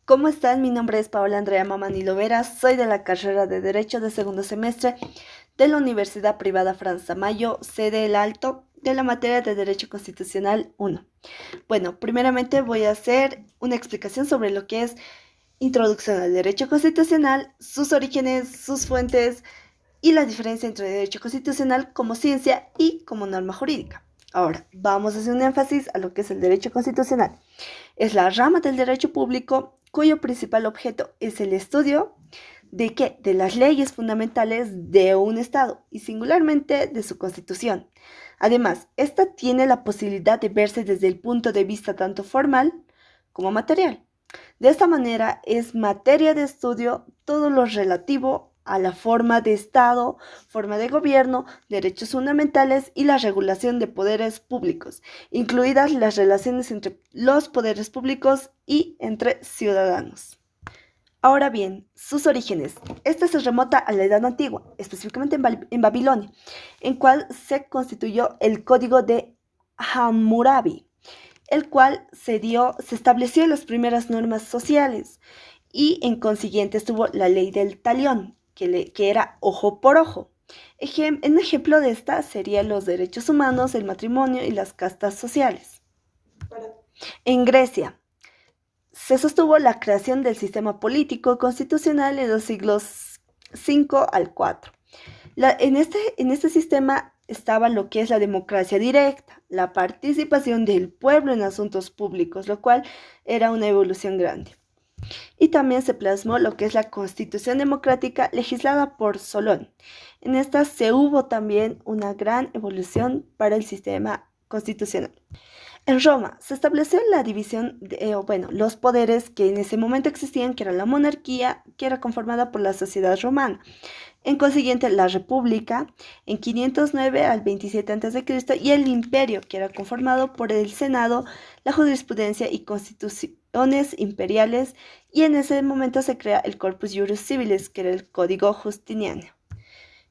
¿Cómo están? Mi nombre es Paola Andrea Mamani Lovera, soy de la carrera de Derecho de segundo semestre de la Universidad Privada Franza Mayo, sede El Alto, de la materia de Derecho Constitucional 1. Bueno, primeramente voy a hacer una explicación sobre lo que es Introducción al Derecho Constitucional, sus orígenes, sus fuentes y la diferencia entre derecho constitucional como ciencia y como norma jurídica. Ahora, vamos a hacer un énfasis a lo que es el derecho constitucional. Es la rama del derecho público cuyo principal objeto es el estudio de qué, de las leyes fundamentales de un Estado y singularmente de su constitución. Además, esta tiene la posibilidad de verse desde el punto de vista tanto formal como material. De esta manera es materia de estudio todo lo relativo a la forma de Estado, forma de gobierno, derechos fundamentales y la regulación de poderes públicos, incluidas las relaciones entre los poderes públicos y entre ciudadanos. Ahora bien, sus orígenes. Esta se remota a la Edad Antigua, específicamente en Babilonia, en cual se constituyó el Código de Hammurabi, el cual se estableció las primeras normas sociales y en consiguiente estuvo la ley del talión, que era ojo por ojo. Un ejemplo de esta serían los derechos humanos, el matrimonio y las castas sociales. En Grecia se sostuvo la creación del sistema político constitucional en los siglos V al IV. En este sistema estaba lo que es la democracia directa, la participación del pueblo en asuntos públicos, lo cual era una evolución grande. Y también se plasmó lo que es la Constitución Democrática legislada por Solón. En esta se hubo también una gran evolución para el sistema constitucional. En Roma se estableció la división los poderes que en ese momento existían, que era la monarquía, que era conformada por la sociedad romana. En consiguiente, la República en 509 al 27 a.C. y el Imperio, que era conformado por el Senado, la jurisprudencia y constituciones imperiales, y en ese momento se crea el Corpus Juris Civilis, que era el Código Justiniano.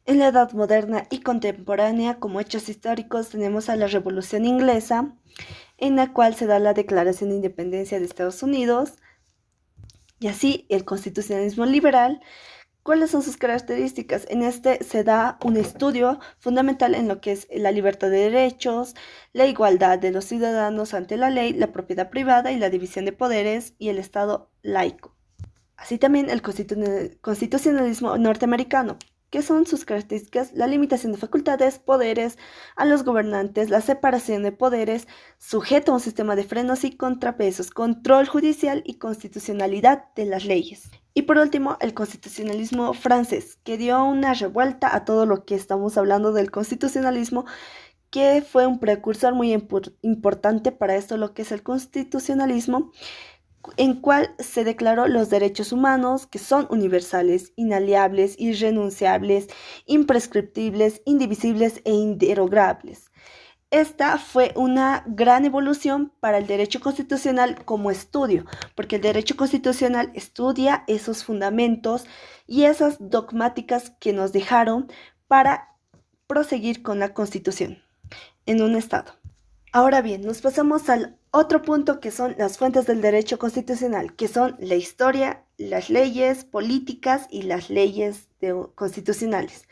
En la Edad Moderna y Contemporánea, como hechos históricos, tenemos a la Revolución Inglesa, en la cual se da la Declaración de Independencia de Estados Unidos, y así el constitucionalismo liberal. ¿Cuáles son sus características? En este se da un estudio fundamental en lo que es la libertad de derechos, la igualdad de los ciudadanos ante la ley, la propiedad privada y la división de poderes y el Estado laico. Así también el constitucionalismo norteamericano. ¿Qué son sus características? La limitación de facultades, poderes a los gobernantes, la separación de poderes, sujeto a un sistema de frenos y contrapesos, control judicial y constitucionalidad de las leyes. Y por último, el constitucionalismo francés, que dio una revuelta a todo lo que estamos hablando del constitucionalismo, que fue un precursor muy importante para esto, lo que es el constitucionalismo, en cual se declaró los derechos humanos que son universales, inalienables, irrenunciables, imprescriptibles, indivisibles e inderogables. Esta fue una gran evolución para el derecho constitucional como estudio, porque el derecho constitucional estudia esos fundamentos y esas dogmáticas que nos dejaron para proseguir con la constitución en un Estado. Ahora bien, nos pasamos al otro punto que son las fuentes del derecho constitucional, que son la historia, las leyes políticas y las leyes constitucionales,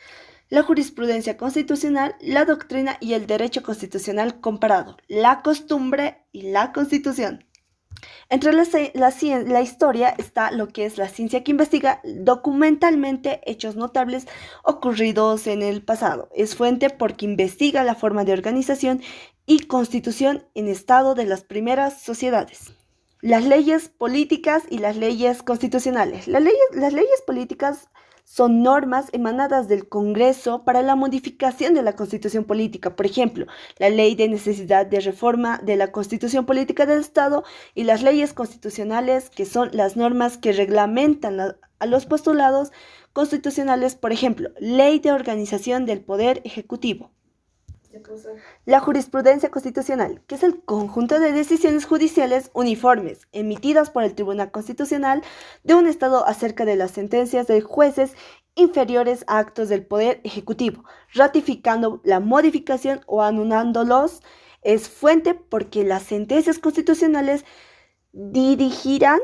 la jurisprudencia constitucional, la doctrina y el derecho constitucional comparado, la costumbre y la constitución. Entre la historia está lo que es la ciencia que investiga documentalmente hechos notables ocurridos en el pasado. Es fuente porque investiga la forma de organización y constitución en estado de las primeras sociedades. Las leyes políticas y las leyes constitucionales. Las leyes políticas son normas emanadas del Congreso para la modificación de la Constitución política. Por ejemplo, la Ley de Necesidad de Reforma de la Constitución Política del Estado y las leyes constitucionales, que son las normas que reglamentan a los postulados constitucionales. Por ejemplo, Ley de Organización del Poder Ejecutivo. La jurisprudencia constitucional, que es el conjunto de decisiones judiciales uniformes emitidas por el Tribunal Constitucional de un Estado acerca de las sentencias de jueces inferiores a actos del Poder Ejecutivo, ratificando la modificación o anulándolos. Es fuente porque las sentencias constitucionales dirigirán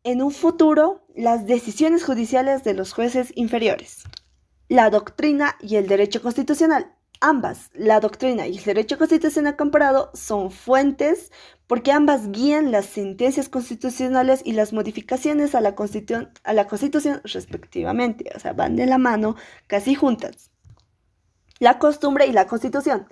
en un futuro las decisiones judiciales de los jueces inferiores. La doctrina y el derecho constitucional. Ambas, la doctrina y el derecho constitucional comparado, son fuentes porque ambas guían las sentencias constitucionales y las modificaciones a la Constitución respectivamente, o sea, van de la mano, casi juntas. La costumbre y la Constitución.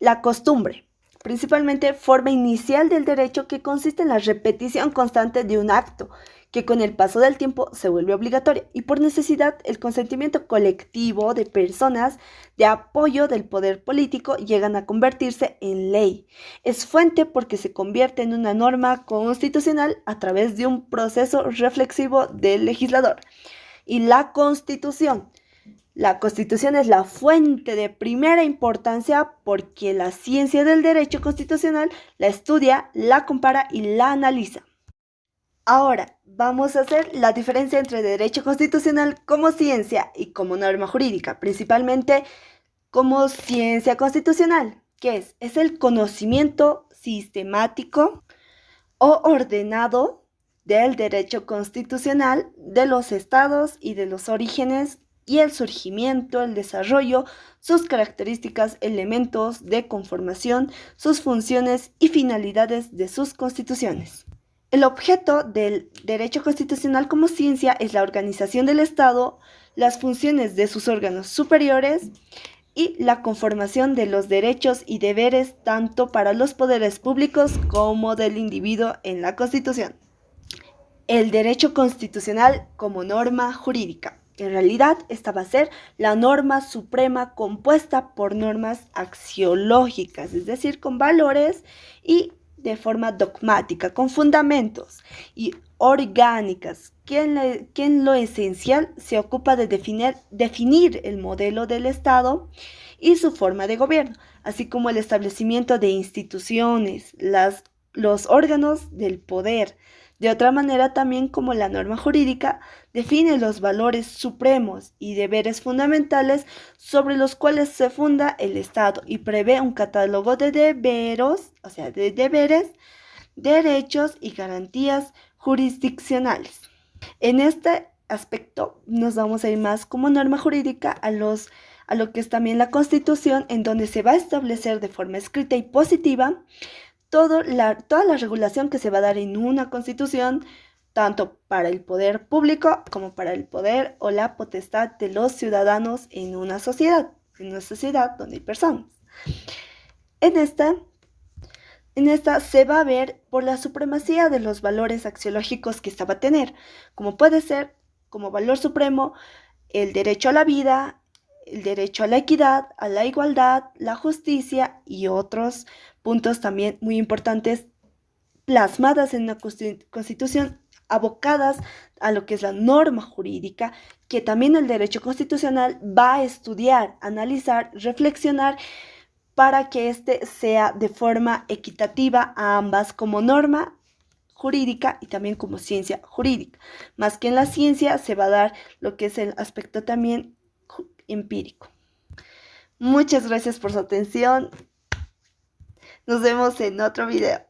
La costumbre, principalmente forma inicial del derecho que consiste en la repetición constante de un acto, que con el paso del tiempo se vuelve obligatoria y por necesidad el consentimiento colectivo de personas de apoyo del poder político llegan a convertirse en ley. Es fuente porque se convierte en una norma constitucional a través de un proceso reflexivo del legislador. Y la Constitución. La Constitución es la fuente de primera importancia porque la ciencia del derecho constitucional la estudia, la compara y la analiza. Ahora, vamos a hacer la diferencia entre derecho constitucional como ciencia y como norma jurídica, principalmente como ciencia constitucional, que es el conocimiento sistemático o ordenado del derecho constitucional de los estados y de los orígenes y el surgimiento, el desarrollo, sus características, elementos de conformación, sus funciones y finalidades de sus constituciones. El objeto del derecho constitucional como ciencia es la organización del Estado, las funciones de sus órganos superiores y la conformación de los derechos y deberes tanto para los poderes públicos como del individuo en la Constitución. El derecho constitucional como norma jurídica. En realidad, esta va a ser la norma suprema compuesta por normas axiológicas, es decir, con valores y de forma dogmática, con fundamentos y orgánicas, que en lo esencial se ocupa de definir el modelo del Estado y su forma de gobierno, así como el establecimiento de instituciones, los órganos del poder. De otra manera, también como la norma jurídica define los valores supremos y deberes fundamentales sobre los cuales se funda el Estado y prevé un catálogo de deberes, o sea, de deberes, derechos y garantías jurisdiccionales. En este aspecto nos vamos a ir más como norma jurídica a lo que es también la Constitución, en donde se va a establecer de forma escrita y positiva toda la regulación que se va a dar en una Constitución, tanto para el poder público como para el poder o la potestad de los ciudadanos en una sociedad donde hay personas. En esta se va a ver por la supremacía de los valores axiológicos que esta va a tener, como puede ser como valor supremo el derecho a la vida, el derecho a la equidad, a la igualdad, la justicia y otros puntos también muy importantes plasmadas en una constitución, abocadas a lo que es la norma jurídica, que también el derecho constitucional va a estudiar, analizar, reflexionar para que éste sea de forma equitativa a ambas como norma jurídica y también como ciencia jurídica. Más que en la ciencia se va a dar lo que es el aspecto también empírico. Muchas gracias por su atención. Nos vemos en otro video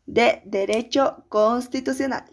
de Derecho Constitucional.